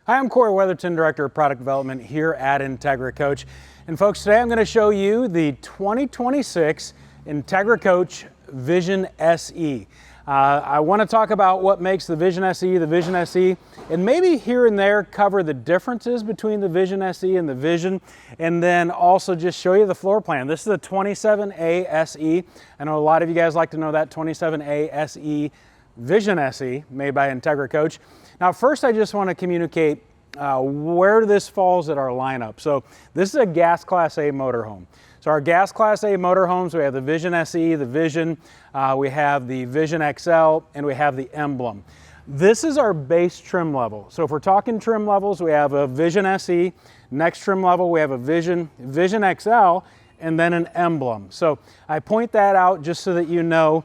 Hi, I'm Cory Weatherton, Director of Product Development here at Entegra Coach. And folks, today I'm going to show you the 2026 Entegra Coach Vision SE. I want to talk about what makes the Vision SE, and maybe here and there cover the differences between the Vision SE and the Vision, and then also just show you the floor plan. This is the 27A SE. I know a lot of you guys like to know that 27A SE Vision SE made by Entegra Coach. Now first I just want to communicate where this falls at our lineup. So this is a gas class A motorhome. So our gas class A motorhomes, we have the Vision SE, the Vision, we have the Vision XL, and we have the Emblem. This is our base trim level. So if we're talking trim levels, we have a Vision SE, next trim level we have a Vision XL, and then an Emblem. So I point that out just so that you know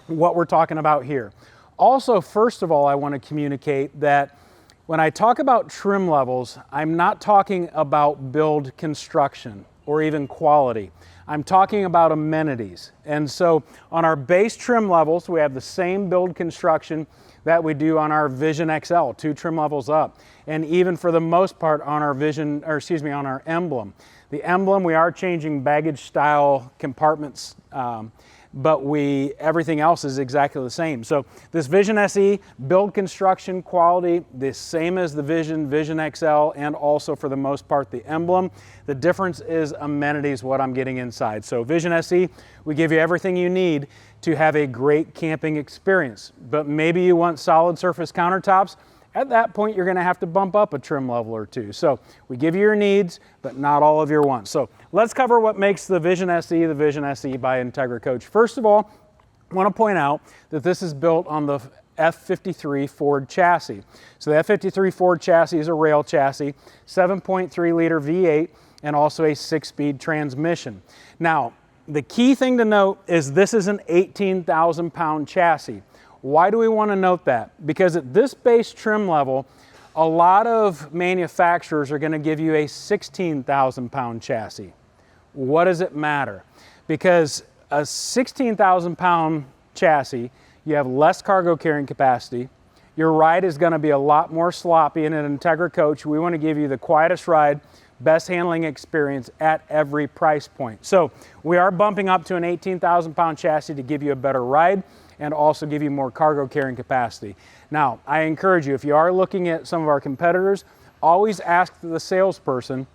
what we're talking about here. Also, first of all, I want to communicate that when I talk about trim levels, I'm not talking about build construction or even quality. I'm talking about amenities. And so on our base trim levels, we have the same build construction that we do on our Vision XL, 2 trim levels up. And even for the most part on our on our Emblem. The Emblem, we are changing baggage style compartments, but everything else is exactly the same. So this Vision SE, build construction quality, the same as the Vision XL, and also for the most part the Emblem. The difference is amenities, what I'm getting inside. So Vision SE, we give you everything you need to have a great camping experience. But maybe you want solid surface countertops. At that point, you're going to have to bump up a trim level or two. So we give you your needs, but not all of your wants. So let's cover what makes the Vision SE by Entegra Coach. First of all, I want to point out that this is built on the F53 Ford chassis. So the F53 Ford chassis is a rail chassis, 7.3 liter V8, and also a 6-speed transmission. Now, the key thing to note is this is an 18,000 pound chassis. Why do we want to note that? Because at this base trim level, a lot of manufacturers are going to give you a 16,000 pound chassis. What does it matter? Because a 16,000 pound chassis, you have less cargo carrying capacity. Your ride is going to be a lot more sloppy, and at Entegra Coach, we want to give you the quietest ride, best handling experience at every price point. So we are bumping up to an 18,000 pound chassis to give you a better ride and also give you more cargo carrying capacity. Now, I encourage you, if you are looking at some of our competitors, always ask the salesperson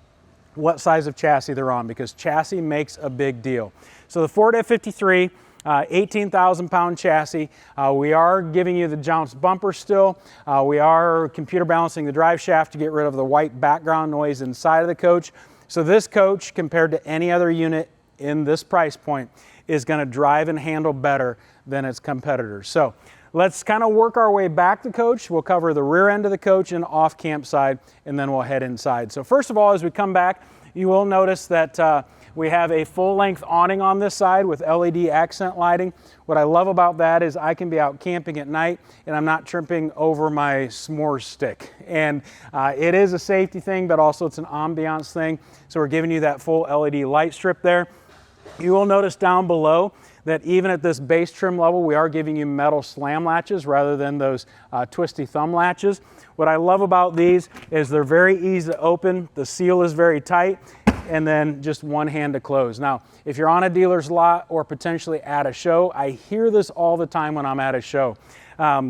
what size of chassis they're on, because chassis makes a big deal. So the Ford F53, 18,000 pound chassis. We are giving you the jounce bumper still. We are computer balancing the drive shaft to get rid of the white background noise inside of the coach. So this coach, compared to any other unit in this price point, is going to drive and handle better than its competitors. So let's kind of work our way back the coach. We'll cover the rear end of the coach and off camp side, and then we'll head inside. So first of all, as we come back, you will notice that we have a full-length awning on this side with LED accent lighting. What I love about that is I can be out camping at night and I'm not tripping over my s'more stick. And it is a safety thing, but also it's an ambiance thing. So we're giving you that full LED light strip there. You will notice down below that even at this base trim level, we are giving you metal slam latches rather than those twisty thumb latches. What I love about these is they're very easy to open, the seal is very tight, and then just one hand to close. Now, if you're on a dealer's lot or potentially at a show, I hear this all the time when I'm at a show.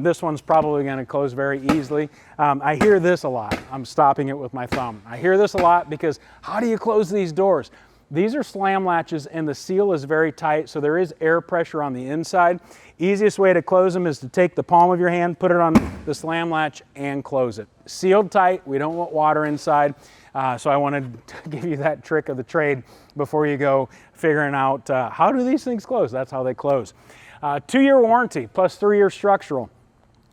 This one's probably going to close very easily. I hear this a lot. I'm stopping it with my thumb. I hear this a lot because how do you close these doors? These are slam latches and the seal is very tight, so there is air pressure on the inside. Easiest way to close them is to take the palm of your hand, put it on the slam latch, and close it. Sealed tight, we don't want water inside, so I wanted to give you that trick of the trade before you go figuring out how do these things close. That's how they close. 2-year warranty plus 3-year structural.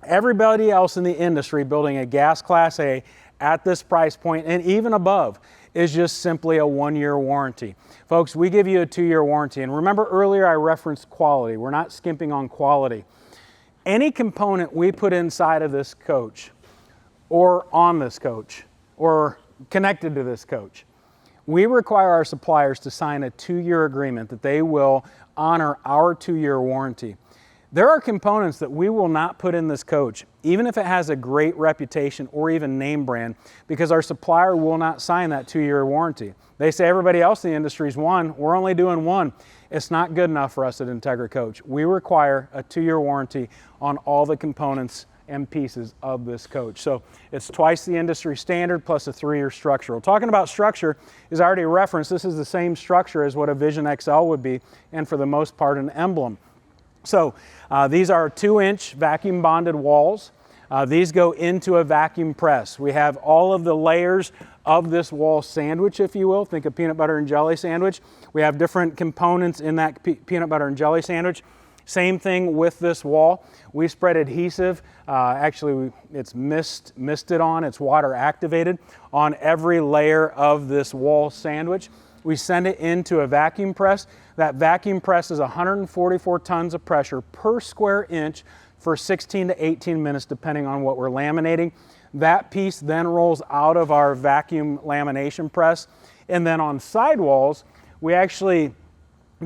Everybody else in the industry building a gas class A at this price point and even above is just simply a 1-year warranty. Folks, we give you a 2-year warranty. And remember earlier I referenced quality. We're not skimping on quality. Any component we put inside of this coach or on this coach or connected to this coach, we require our suppliers to sign a 2-year agreement that they will honor our 2-year warranty. There are components that we will not put in this coach, even if it has a great reputation or even name brand, because our supplier will not sign that 2-year warranty. They say everybody else in the industry is 1, we're only doing 1. It's not good enough for us at Entegra Coach. We require a 2-year warranty on all the components and pieces of this coach. So it's twice the industry standard plus a 3-year structural. Talking about structure, as I already referenced, this is the same structure as what a Vision XL would be, and for the most part an emblem. So these are 2-inch vacuum bonded walls. These go into a vacuum press. We have all of the layers of this wall sandwich, if you will. Think of peanut butter and jelly sandwich. We have different components in that peanut butter and jelly sandwich. Same thing with this wall. We spread adhesive, actually it's misted on, it's water activated on every layer of this wall sandwich. We send it into a vacuum press. That vacuum press is 144 tons of pressure per square inch for 16 to 18 minutes, depending on what we're laminating. That piece then rolls out of our vacuum lamination press. And then on sidewalls, we actually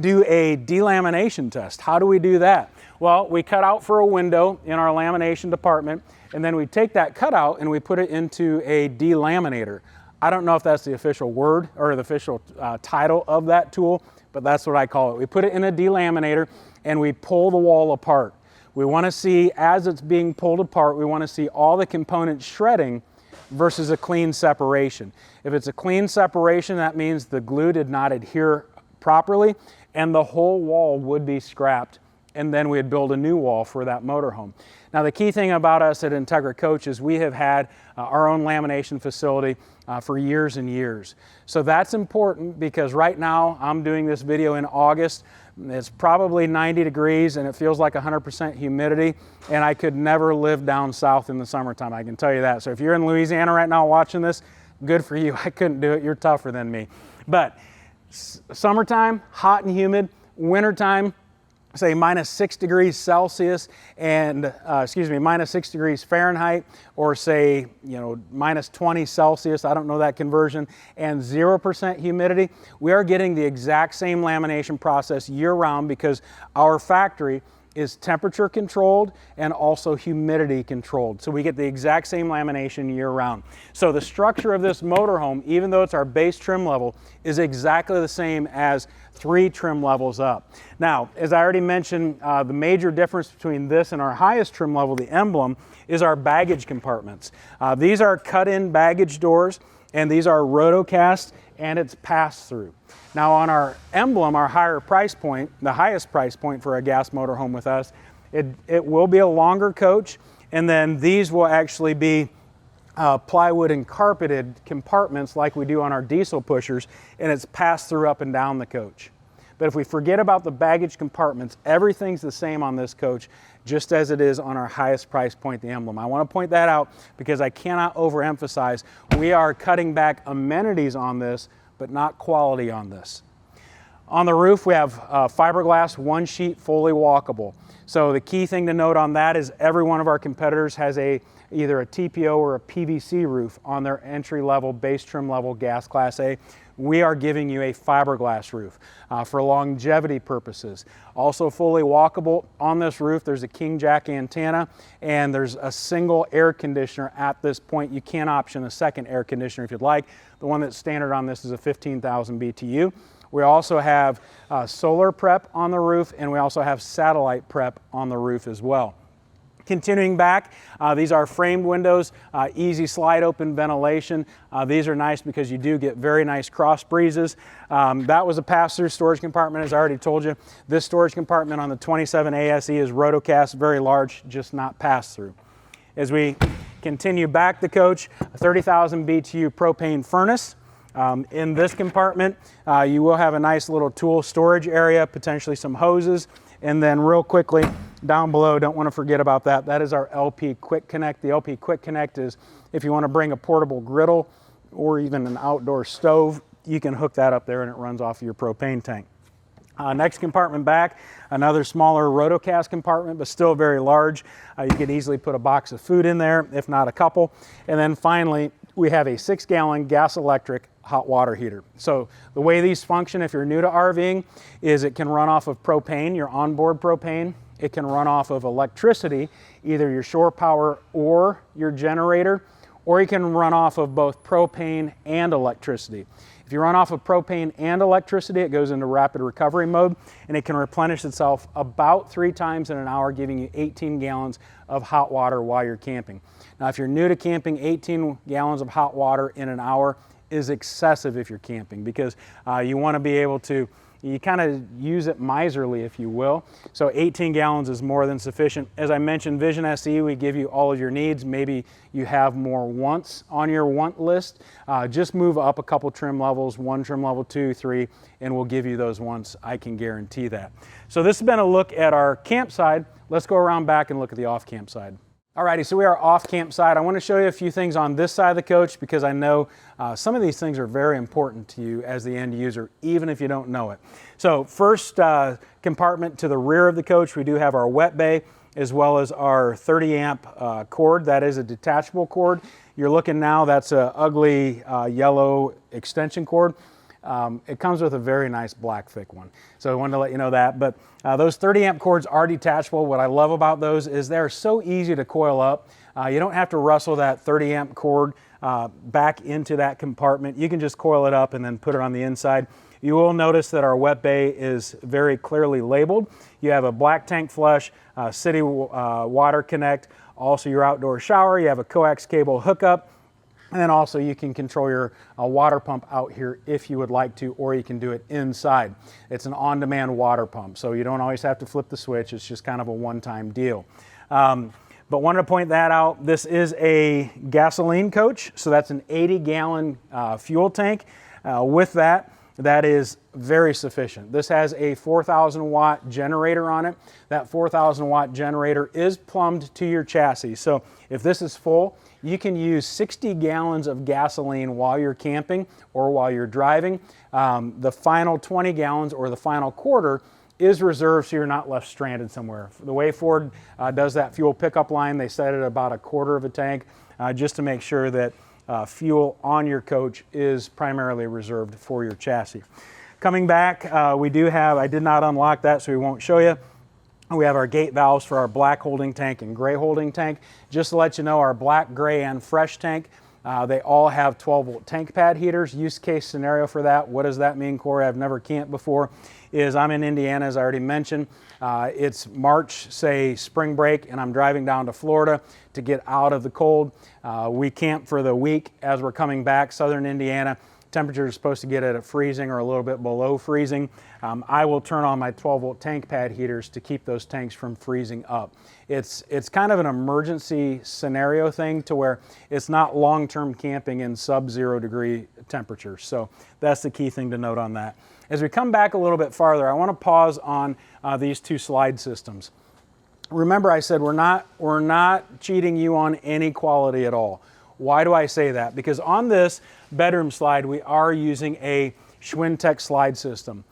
do a delamination test. How do we do that? Well, we cut out for a window in our lamination department, and then we take that cutout and we put it into a delaminator. I don't know if that's the official word or the official title of that tool, but that's what I call it. We put it in a delaminator and we pull the wall apart. We want to see, as it's being pulled apart, we want to see all the components shredding versus a clean separation. If it's a clean separation, that means the glue did not adhere properly and the whole wall would be scrapped, and then we'd build a new wall for that motorhome. Now, the key thing about us at Entegra Coach is we have had our own lamination facility for years and years. So that's important because right now I'm doing this video in August. It's probably 90 degrees and it feels like 100% humidity, and I could never live down south in the summertime, I can tell you that. So if you're in Louisiana right now watching this, good for you. I couldn't do it. You're tougher than me. But summertime, hot and humid. Wintertime, say -6 degrees Celsius and -6 degrees Fahrenheit, or say -20 Celsius, I don't know that conversion, and 0% humidity. We are getting the exact same lamination process year round because our factory is temperature controlled and also humidity controlled. So we get the exact same lamination year round. So the structure of this motorhome, even though it's our base trim level, is exactly the same as 3 trim levels up. Now, as I already mentioned, the major difference between this and our highest trim level, the emblem, is our baggage compartments. These are cut-in baggage doors, and these are rotocast, and it's pass-through. Now on our emblem, our higher price point, the highest price point for a gas motorhome with us, it will be a longer coach, and then these will actually be plywood and carpeted compartments like we do on our diesel pushers, and it's passed through up and down the coach. But if we forget about the baggage compartments, everything's the same on this coach, just as it is on our highest price point, the emblem. I want to point that out because I cannot overemphasize, we are cutting back amenities on this, but not quality on this. On the roof, we have fiberglass 1-sheet fully walkable. So the key thing to note on that is every one of our competitors has either a TPO or a PVC roof on their entry-level, base trim level gas Class A. We are giving you a fiberglass roof for longevity purposes. Also fully walkable. On this roof, there's a king jack antenna, and there's a single air conditioner at this point. You can option a second air conditioner if you'd like. The one that's standard on this is a 15,000 BTU. We also have solar prep on the roof, and we also have satellite prep on the roof as well. Continuing back, these are framed windows, easy slide open ventilation. These are nice because you do get very nice cross breezes. That was a pass-through storage compartment, as I already told you. This storage compartment on the 27 ASE is rotocast, very large, just not pass-through. As we continue back the coach, a 30,000 BTU propane furnace. In this compartment, you will have a nice little tool storage area, potentially some hoses, and then real quickly, down below, don't want to forget about that. That is our LP Quick Connect. The LP Quick Connect is if you want to bring a portable griddle or even an outdoor stove, you can hook that up there and it runs off of your propane tank. Next compartment back, another smaller rotocast compartment, but still very large. You could easily put a box of food in there, if not a couple. And then finally, we have a 6-gallon gas electric hot water heater. So the way these function, if you're new to RVing, is it can run off of propane, your onboard propane. it can run off of electricity, either your shore power or your generator, or you can run off of both propane and electricity. If you run off of propane and electricity, it goes into rapid recovery mode, and it can replenish itself about 3 times in an hour, giving you 18 gallons of hot water while you're camping. Now, if you're new to camping, 18 gallons of hot water in an hour is excessive if you're camping, because you want to be able to, you kind of use it miserly, if you will. So 18 gallons is more than sufficient. As I mentioned, Vision SE, we give you all of your needs. Maybe you have more wants on your want list. Just move up a couple trim levels, 1 trim level, 2, 3, and we'll give you those wants. I can guarantee that. So this has been a look at our campsite. Let's go around back and look at the off-camp side. Alrighty, so we are off campsite. I want to show you a few things on this side of the coach, because I know some of these things are very important to you as the end user, even if you don't know it. So first compartment to the rear of the coach, we do have our wet bay, as well as our 30 amp cord. That is a detachable cord. You're looking now, that's an ugly yellow extension cord. It comes with a very nice black thick one. So I wanted to let you know that. But those 30 amp cords are detachable. What I love about those is they're so easy to coil up. You don't have to wrestle that 30 amp cord back into that compartment. You can just coil it up and then put it on the inside. You will notice that our wet bay is very clearly labeled. You have a black tank flush, city water connect, also your outdoor shower. You have a coax cable hookup. And then also you can control your water pump out here if you would like to, or you can do it inside. It's an on-demand water pump, so you don't always have to flip the switch. It's just kind of a one-time deal. But wanted to point that out. This is a gasoline coach, so that's an 80-gallon fuel tank. With that, that is very sufficient. This has a 4,000 watt generator on it. That 4,000 watt generator is plumbed to your chassis. So if this is full, you can use 60 gallons of gasoline while you're camping or while you're driving. The final 20 gallons or the final quarter is reserved so you're not left stranded somewhere. The way Ford does that fuel pickup line, they set it about a quarter of a tank just to make sure that fuel on your coach is primarily reserved for your chassis. Coming back, we do have, I did not unlock that so we won't show you. We have our gate valves for our black holding tank and gray holding tank. Just to let you know, our black, gray, and fresh tank, they all have 12-volt tank pad heaters. Use case scenario for that. What does that mean, Corey? I've never camped before. Is I'm in Indiana, as I already mentioned. It's March, say spring break, and I'm driving down to Florida to get out of the cold. We camp for the week as we're coming back. Southern Indiana, temperature is supposed to get at freezing or a little bit below freezing. I will turn on my 12-volt tank pad heaters to keep those tanks from freezing up. It's kind of an emergency scenario thing to where it's not long-term camping in sub-0 degree temperatures. So that's the key thing to note on that. As we come back a little bit farther, I want to pause on these two slide systems. Remember, I said we're not cheating you on any quality at all. Why do I say that? Because on this bedroom slide, we are using a Schwintek slide system.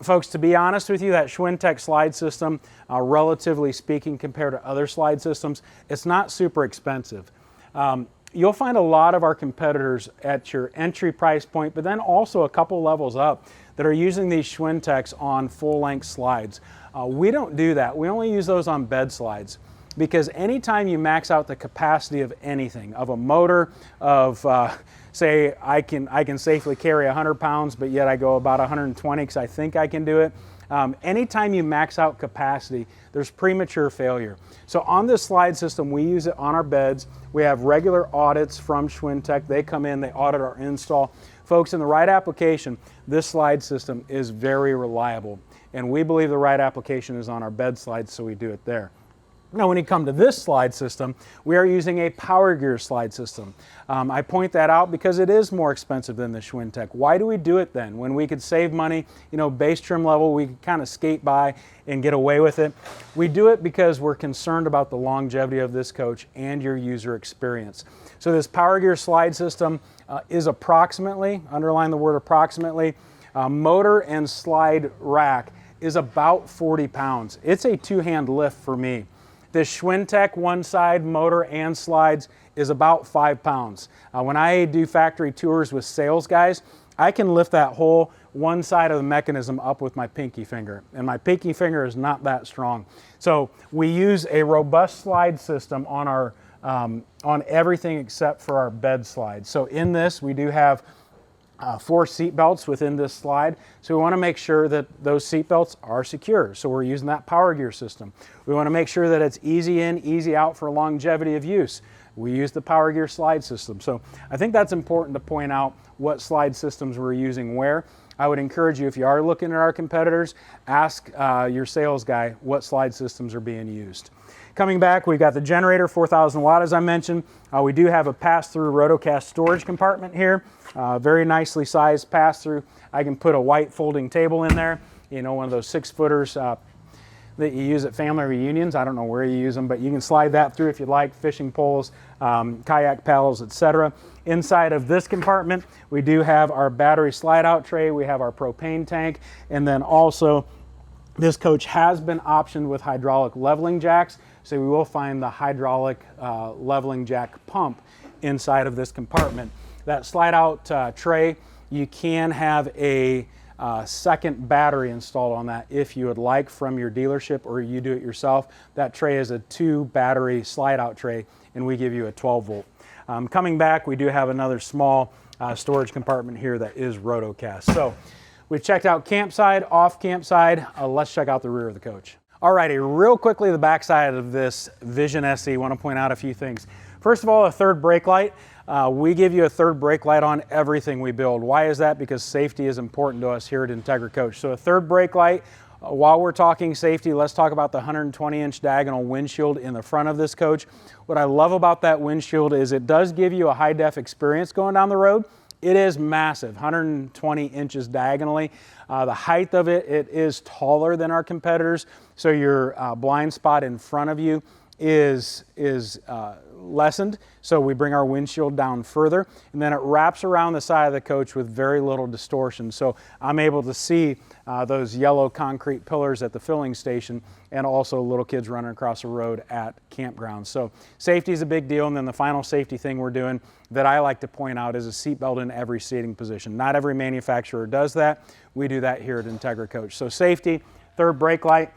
Folks, to be honest with you, that Schwintek slide system, relatively speaking, compared to other slide systems, it's not super expensive. You'll find a lot of our competitors at your entry price point, but then also a couple levels up that are using these Schwinteks on full-length slides. We don't do that. We only use those on bed slides, because anytime you max out the capacity of anything, of a motor, of say I can safely carry 100 pounds, but yet I go about 120 because I think I can do it. Anytime you max out capacity, there's premature failure. So on this slide system, we use it on our beds. We have regular audits from Schwintek. They come in, they audit our install. Folks, in the right application, this slide system is very reliable. And we believe the right application is on our bed slides, so we do it there. Now, when you come to this slide system, we are using a Power Gear slide system. I point that out because it is more expensive than the Schwintek. Why do we do it then? When we could save money, you know, base trim level, we could kind of skate by and get away with it. We do it because we're concerned about the longevity of this coach and your user experience. So this Power Gear slide system is approximately, underline the word approximately, motor and slide rack is about 40 pounds. It's a two-hand lift for me. This Schwintek one side motor and slides is about 5 pounds. When I do factory tours with sales guys, I can lift that whole one side of the mechanism up with my pinky finger, and my pinky finger is not that strong. So we use a robust slide system on our on everything except for our bed slide. So in this, we do have 4 seat belts within this slide. So we want to make sure that those seat belts are secure. So we're using that power gear system. We want to make sure that it's easy in, easy out for longevity of use. We use the power gear slide system. So I think that's important to point out what slide systems we're using where. I would encourage you, if you are looking at our competitors, ask your sales guy what slide systems are being used. Coming back, we've got the generator, 4,000 watt, as I mentioned. We do have a pass-through rotocast storage compartment here. Very nicely sized pass-through. I can put a white folding table in there, you know, one of those 6-footers that you use at family reunions. I don't know where you use them, but you can slide that through if you'd like, fishing poles, kayak paddles, etc. Inside of this compartment, we do have our battery slide-out tray, we have our propane tank, and then also this coach has been optioned with hydraulic leveling jacks, so we will find the hydraulic leveling jack pump inside of this compartment. That slide-out tray, you can have a second battery installed on that if you would like from your dealership, or you do it yourself. That tray is a 2-battery slide-out tray, and we give you a 12-volt. Coming back, we do have another small storage compartment here that is rotocast. So we've checked out campside, off campside. Let's check out the rear of the coach. Alrighty, real quickly, the backside of this Vision SE, want to point out a few things. First of all, a third brake light. We give you a third brake light on everything we build. Why is that? Because safety is important to us here at Entegra Coach. So a third brake light. While we're talking safety, let's talk about the 120-inch diagonal windshield in the front of this coach. What I love about that windshield is it does give you a high-def experience going down the road. It is massive, 120 inches diagonally. The height of it is taller than our competitors, so your blind spot in front of you is lessened. So we bring our windshield down further, and then it wraps around the side of the coach with very little distortion. So I'm able to see those yellow concrete pillars at the filling station, and also little kids running across the road at campgrounds. So safety is a big deal. And then the final safety thing we're doing that I like to point out is a seatbelt in every seating position. Not every manufacturer does that. We do that here at Entegra Coach. So safety, third brake light,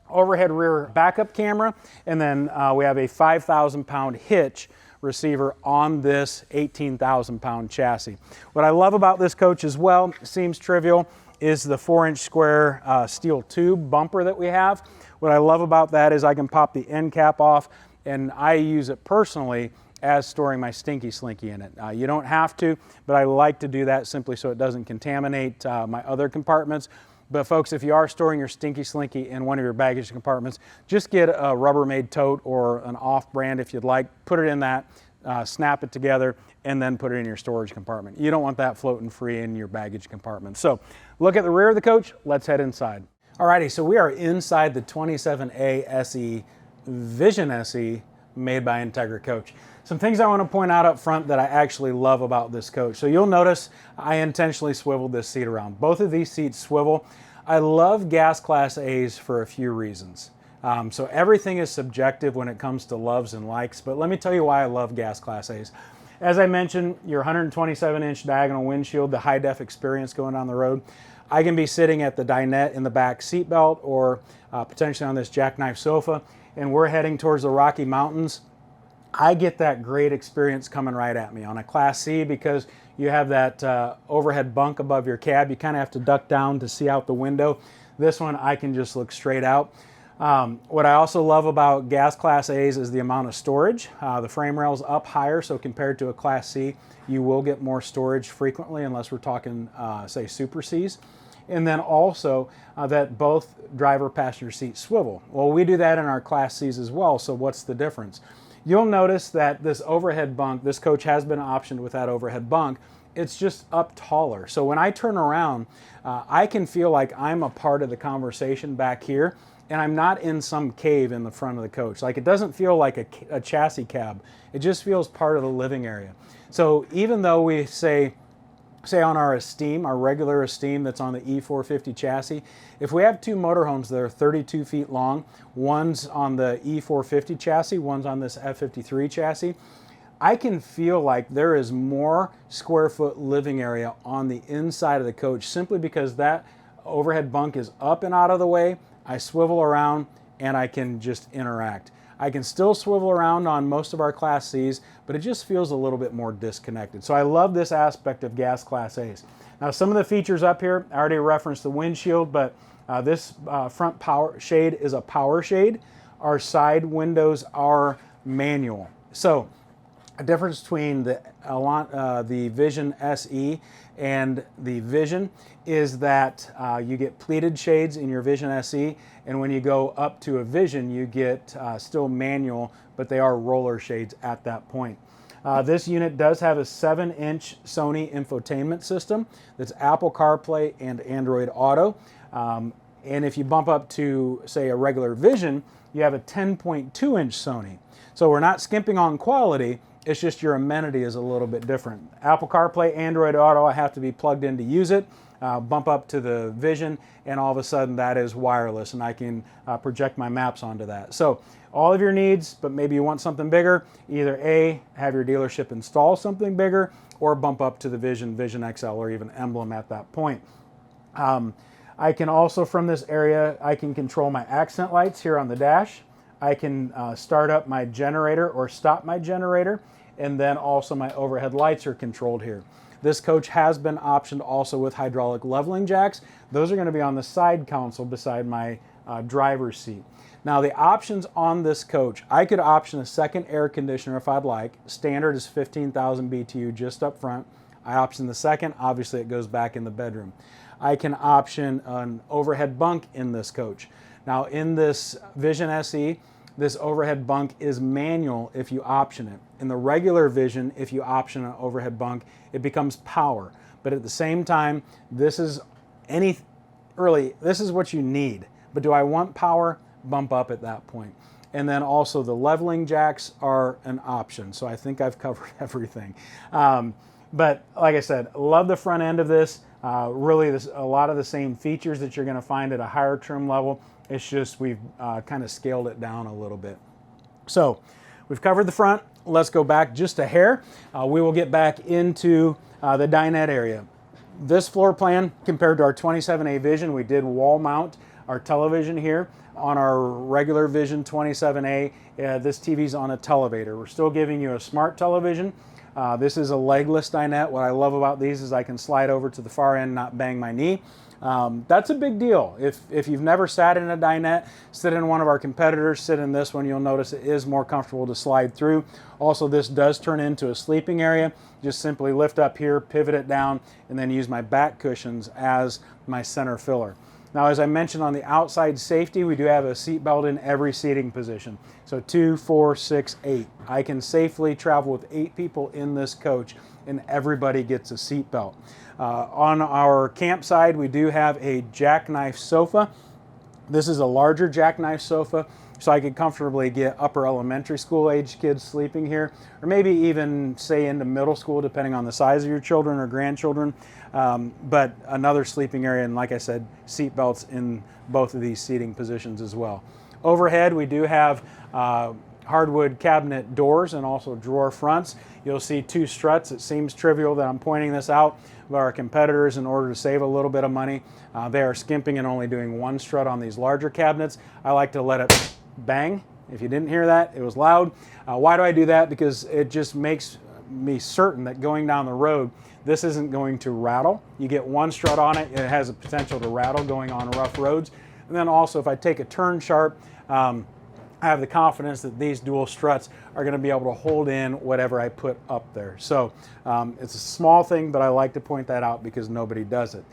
overhead rear backup camera, and then we have a 5,000-pound hitch receiver on this 18,000-pound chassis. What I love about this coach as well, seems trivial, is the 4-inch square steel tube bumper that we have. What I love about that is I can pop the end cap off, and I use it personally as storing my Stinky Slinky in it. You don't have to, but I like to do that simply so it doesn't contaminate my other compartments. But folks, if you are storing your Stinky Slinky in one of your baggage compartments, just get a Rubbermaid tote or an off-brand if you'd like, put it in that, snap it together, and then put it in your storage compartment. You don't want that floating free in your baggage compartment. So look at the rear of the coach, let's head inside. Alrighty, so we are inside the 27A SE Vision SE made by Entegra Coach. Some things I want to point out up front that I actually love about this coach. So you'll notice I intentionally swiveled this seat around. Both of these seats swivel. I love gas class A's for a few reasons. So everything is subjective when it comes to loves and likes, but let me tell you why I love gas class A's. As I mentioned, your 127-inch diagonal windshield, the high-def experience going down the road. I can be sitting at the dinette in the back seat belt, or potentially on this jackknife sofa, and we're heading towards the Rocky Mountains. I get that great experience coming right at me. On a Class C, because you have that overhead bunk above your cab, you kind of have to duck down to see out the window. This one, I can just look straight out. What I also love about gas Class A's is the amount of storage. The frame rail's up higher, so compared to a Class C, you will get more storage frequently, unless we're talking, say, Super Cs. And then also that both driver passenger seats swivel. Well, we do that in our Class Cs as well, so what's the difference? You'll notice that this overhead bunk, this coach has been optioned with that overhead bunk, it's just up taller. So when I turn around, I can feel like I'm a part of the conversation back here, and I'm not in some cave in the front of the coach. Like, it doesn't feel like a chassis cab. It just feels part of the living area. So even though we say on our Esteem, our regular Esteem that's on the E450 chassis, if we have two motorhomes that are 32 feet long, one's on the E450 chassis, one's on this F53 chassis, I can feel like there is more square foot living area on the inside of the coach simply because that overhead bunk is up and out of the way. I swivel around and I can just interact. I can still swivel around on most of our Class Cs, but it just feels a little bit more disconnected. So I love this aspect of gas Class A's. Now some of the features up here, I already referenced the windshield, but this front power shade is a power shade. Our side windows are manual. So a difference between the Vision SE and the Vision is that you get pleated shades in your Vision SE, and when you go up to a Vision, you get still manual, but they are roller shades at that point. This unit does have a 7-inch Sony infotainment system that's Apple CarPlay and Android Auto. And if you bump up to, say, a regular Vision, you have a 10.2-inch Sony. So we're not skimping on quality, it's just your amenity is a little bit different. Apple CarPlay, Android Auto, I have to be plugged in to use it. Bump up to the Vision, and all of a sudden that is wireless, and I can project my maps onto that. So all of your needs, but maybe you want something bigger, either A, have your dealership install something bigger, or bump up to the Vision, Vision XL, or even Emblem at that point. I can also, from this area, I can control my accent lights here on the dash. I can start up my generator or stop my generator, and then also my overhead lights are controlled here. This coach has been optioned also with hydraulic leveling jacks. Those are going to be on the side console beside my driver's seat. Now the options on this coach, I could option a second air conditioner if I'd like. Standard is 15,000 BTU just up front. I option the second, obviously it goes back in the bedroom. I can option an overhead bunk in this coach. Now in this Vision SE, this overhead bunk is manual if you option it. In the regular Vision, if you option an overhead bunk, it becomes power. But at the same time, this is what you need. But do I want power? Bump up at that point. And then also the leveling jacks are an option. So I think I've covered everything. But like I said, love the front end of this. Really, a lot of the same features that you're going to find at a higher trim level. It's just we've kind of scaled it down a little bit. So we've covered the front. Let's go back just a hair. We will get back into the dinette area. This floor plan compared to our 27A Vision, we did wall mount our television here. On our regular Vision 27A, this TV's on a televator. We're still giving you a smart television. This is a legless dinette. What I love about these is I can slide over to the far end, not bang my knee. That's a big deal. If you've never sat in a dinette, sit in one of our competitors, sit in this one, you'll notice it is more comfortable to slide through. Also, this does turn into a sleeping area. Just simply lift up here, pivot it down, and then use my back cushions as my center filler. Now, as I mentioned on the outside safety, we do have a seat belt in every seating position. So 2, 4, 6, 8. I can safely travel with 8 people in this coach, and everybody gets a seat belt. On our camp side, we do have a jackknife sofa. This is a larger jackknife sofa, so I could comfortably get upper elementary school age kids sleeping here, or maybe even say into middle school, depending on the size of your children or grandchildren. But another sleeping area, and like I said, seat belts in both of these seating positions as well. Overhead, we do have hardwood cabinet doors and also drawer fronts. You'll see 2 struts. It seems trivial that I'm pointing this out, but our competitors, in order to save a little bit of money, they are skimping and only doing 1 strut on these larger cabinets. I like to let it bang. If you didn't hear that, it was loud. Why do I do that? Because it just makes me certain that going down the road, this isn't going to rattle. You get 1 strut on it, it has a potential to rattle going on rough roads. And then also, if I take a turn sharp, I have the confidence that these dual struts are going to be able to hold in whatever I put up there. So it's a small thing, but I like to point that out because nobody does it.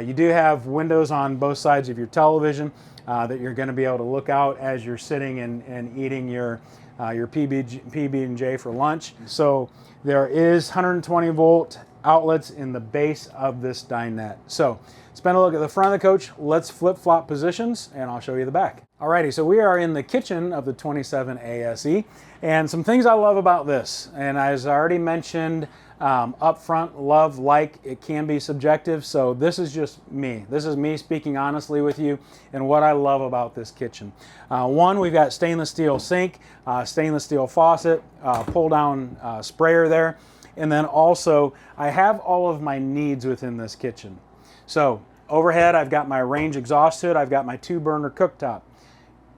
You do have windows on both sides of your television that you're going to be able to look out as you're sitting and eating your PB&J for lunch. So there is 120 volt outlets in the base of this dinette. So spend a look at the front of the coach. Let's flip-flop positions and I'll show you the back. Alrighty, so we are in the kitchen of the 27A SE, and some things I love about this, and as I already mentioned Up front, love, like, it can be subjective. So this is just me. This is me speaking honestly with you and what I love about this kitchen. One, we've got stainless steel sink, stainless steel faucet, pull down sprayer there. And then also I have all of my needs within this kitchen. So overhead, I've got my range exhaust hood. I've got my 2-burner cooktop.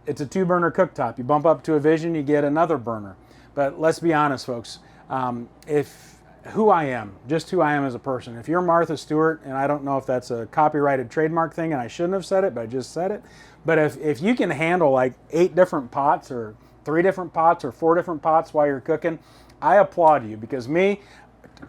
It's a 2-burner cooktop. You bump up to a Vision, you get another burner. But let's be honest, folks. Who I am as a person. If you're Martha Stewart, and I don't know if that's a copyrighted trademark thing, and I shouldn't have said it, but I just said it. But if you can handle like 8 different pots, or 3 different pots, or 4 different pots while you're cooking, I applaud you, because me,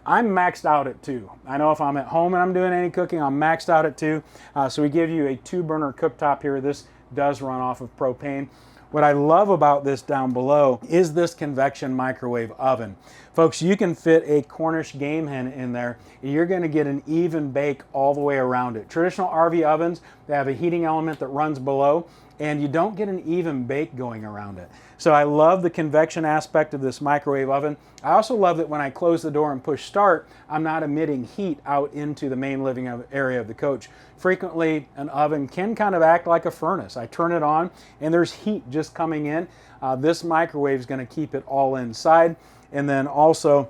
I'm maxed out at 2. I know if I'm at home and I'm doing any cooking, I'm maxed out at 2. So we give you a 2-burner cooktop here. This does run off of propane. What I love about this down below is this convection microwave oven. Folks, you can fit a Cornish game hen in there, and you're going to get an even bake all the way around it. Traditional RV ovens, they have a heating element that runs below, and you don't get an even bake going around it. So I love the convection aspect of this microwave oven. I also love that when I close the door and push start, I'm not emitting heat out into the main living area of the coach. Frequently, an oven can kind of act like a furnace. I turn it on and there's heat just coming in. This microwave is going to keep it all inside. And then also,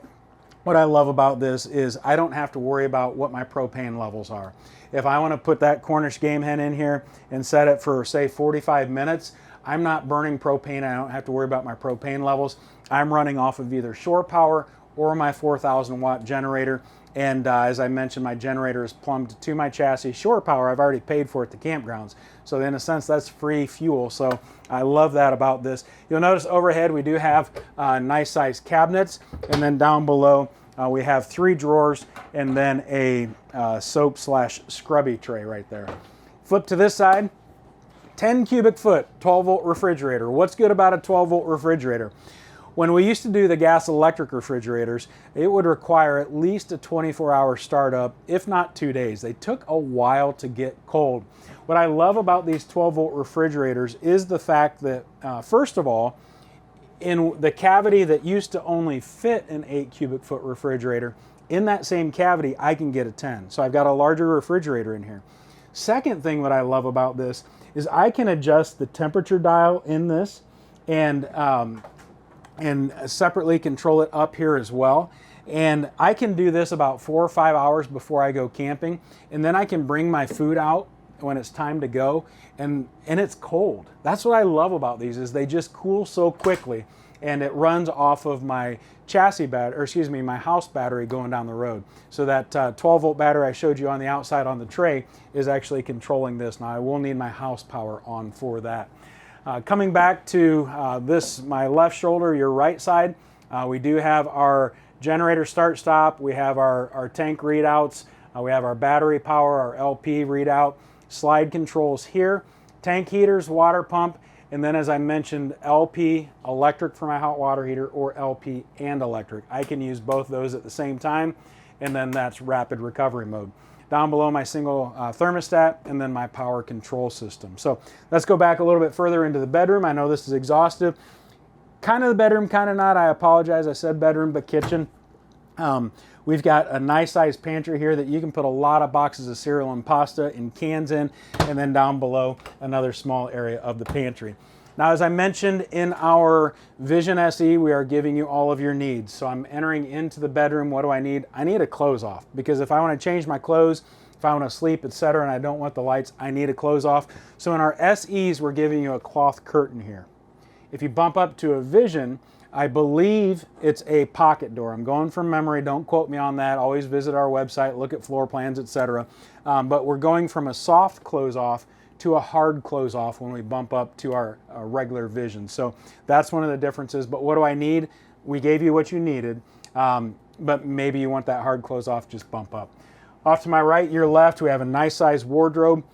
what I love about this is I don't have to worry about what my propane levels are. If I want to put that Cornish game hen in here and set it for, say, 45 minutes, I'm not burning propane. I don't have to worry about my propane levels. I'm running off of either shore power or my 4,000 watt generator. And as I mentioned, my generator is plumbed to my chassis. Shore power, I've already paid for at the campgrounds. So in a sense, that's free fuel. So I love that about this. You'll notice overhead, we do have nice sized cabinets. And then down below, we have 3 drawers and then a soap / scrubby tray right there. Flip to this side, 10 cubic foot, 12 volt refrigerator. What's good about a 12 volt refrigerator? When we used to do the gas electric refrigerators, it would require at least a 24-hour startup, if not 2 days. They took a while to get cold. What I love about these 12 volt refrigerators is the fact that, first of all, in the cavity that used to only fit an 8 cubic foot refrigerator, in that same cavity, I can get a 10. So I've got a larger refrigerator in here. Second thing what I love about this is I can adjust the temperature dial in this and separately control it up here as well. And I can do this about 4 or 5 hours before I go camping. And then I can bring my food out when it's time to go, and it's cold. That's what I love about these, is they just cool so quickly, and it runs off of my chassis battery, or excuse me, my house battery going down the road. So that 12 volt battery I showed you on the outside on the tray is actually controlling this. Now I will need my house power on for that. Coming back to this, my left shoulder, your right side, we do have our generator start stop, we have our tank readouts, we have our battery power, our LP readout, slide controls here, tank heaters, water pump, and then as I mentioned, LP electric for my hot water heater, or LP and electric. I can use both those at the same time, and then that's rapid recovery mode. Down below, my single thermostat, and then my power control system. So let's go back a little bit further into the bedroom. I know this is exhaustive. Kind of the bedroom, kind of not. I apologize, I said bedroom, but kitchen. We've got a nice sized pantry here that you can put a lot of boxes of cereal and pasta and cans in, and then down below, another small area of the pantry. Now, as I mentioned, in our Vision SE, we are giving you all of your needs. So I'm entering into the bedroom. What do I need? I need a close off, because if I want to change my clothes, if I want to sleep, etc., and I don't want the lights, I need a close off. So in our SEs, we're giving you a cloth curtain here. If you bump up to a Vision, I believe it's a pocket door. I'm going from memory, don't quote me on that. Always visit our website, look at floor plans, etc. But we're going from a soft close off to a hard close off when we bump up to our regular Vision. So that's one of the differences. But what do I need? We gave you what you needed, but maybe you want that hard close off, just bump up. Off to my right, your left, we have a nice sized wardrobe.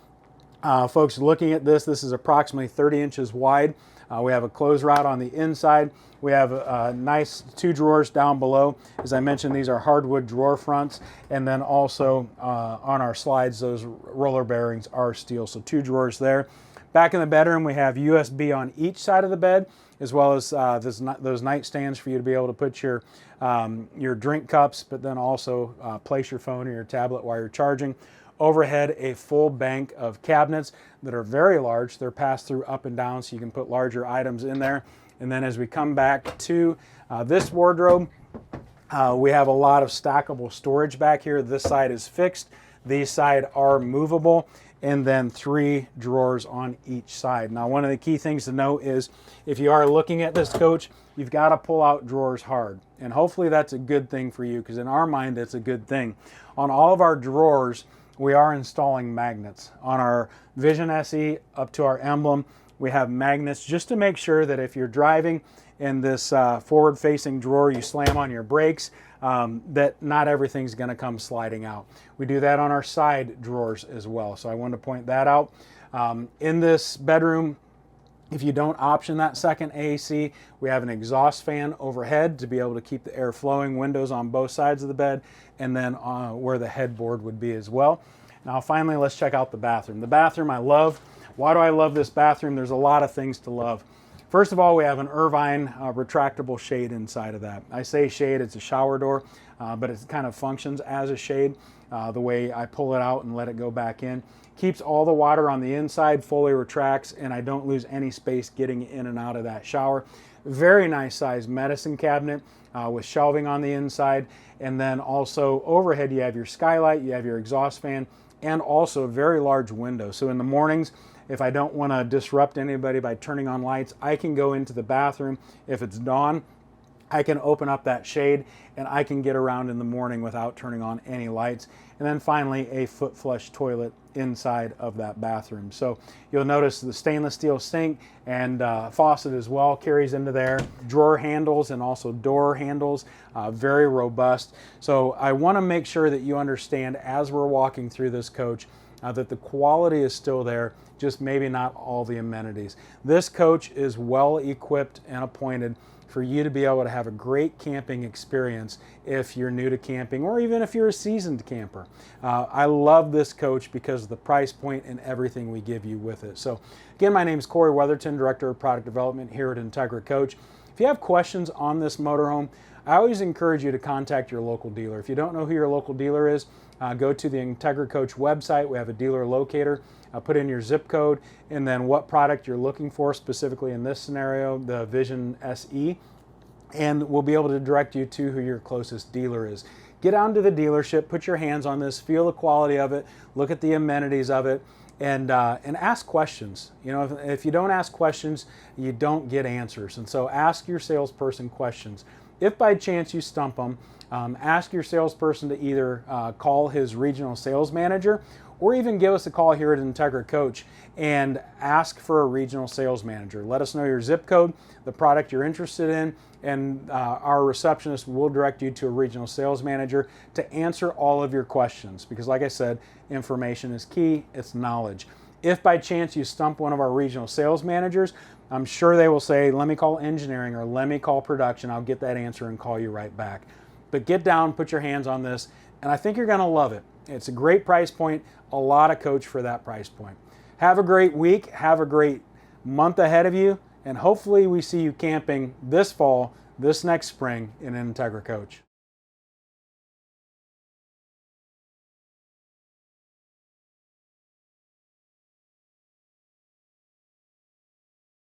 Folks, looking at this, this is approximately 30 inches wide. We have a clothes rod on the inside. We have a nice 2 drawers down below. As I mentioned, these are hardwood drawer fronts. And then also on our slides, those roller bearings are steel. So 2 drawers there. Back in the bedroom, we have USB on each side of the bed, as well as those nightstands for you to be able to put your drink cups, but then also place your phone or your tablet while you're charging. Overhead, a full bank of cabinets that are very large. They're passed through up and down, so you can put larger items in there. And then as we come back to this wardrobe, we have a lot of stackable storage back here. This side is fixed. These side are movable, and then 3 drawers on each side. Now, one of the key things to note is if you are looking at this coach, you've got to pull out drawers hard. And hopefully that's a good thing for you, because in our mind, it's a good thing. On all of our drawers, we are installing magnets. On our Vision SE up to our emblem, we have magnets just to make sure that if you're driving in this forward-facing drawer, you slam on your brakes, that not everything's going to come sliding out. We do that on our side drawers as well, so I wanted to point that out. In this bedroom, if you don't option that second AC, we have an exhaust fan overhead to be able to keep the air flowing, windows on both sides of the bed, and then where the headboard would be as well. Now finally, let's check out the bathroom. The bathroom I love. Why do I love this bathroom? There's a lot of things to love. First of all, we have an Irvine retractable shade inside of that. I say shade, it's a shower door, but it kind of functions as a shade. The way I pull it out and let it go back in. Keeps all the water on the inside, fully retracts, and I don't lose any space getting in and out of that shower. Very nice sized medicine cabinet with shelving on the inside. And then also overhead, you have your skylight, you have your exhaust fan, and also a very large window. So in the mornings, if I don't want to disrupt anybody by turning on lights, I can go into the bathroom. If it's dawn, I can open up that shade and I can get around in the morning without turning on any lights. And then finally, a foot flush toilet inside of that bathroom. So you'll notice the stainless steel sink and faucet as well carries into there. Drawer handles and also door handles, very robust. So I want to make sure that you understand as we're walking through this coach that the quality is still there, just maybe not all the amenities. This coach is well equipped and appointed for you to be able to have a great camping experience if you're new to camping or even if you're a seasoned camper. I love this coach because of the price point and everything we give you with it. So again, my name is Cory Weatherton, Director of Product Development here at Entegra Coach. If you have questions on this motorhome, I always encourage you to contact your local dealer. If you don't know who your local dealer is, go to the Entegra Coach website. We have a dealer locator. Put in your zip code and then what product you're looking for, specifically in this scenario, the Vision SE, and we'll be able to direct you to who your closest dealer is. Get down to the dealership, put your hands on this, feel the quality of it, look at the amenities of it, and ask questions. You know, if you don't ask questions, you don't get answers. And so ask your salesperson questions. If by chance you stump them, ask your salesperson to either call his regional sales manager or even give us a call here at Entegra Coach and ask for a regional sales manager. Let us know your zip code, the product you're interested in, and our receptionist will direct you to a regional sales manager to answer all of your questions. Because like I said, information is key, it's knowledge. If by chance you stump one of our regional sales managers, I'm sure they will say, let me call engineering or let me call production. I'll get that answer and call you right back. But get down, put your hands on this, and I think you're gonna love it. It's a great price point, a lot of coach for that price point. Have a great week, have a great month ahead of you, and hopefully we see you camping this fall, this next spring in Entegra Coach.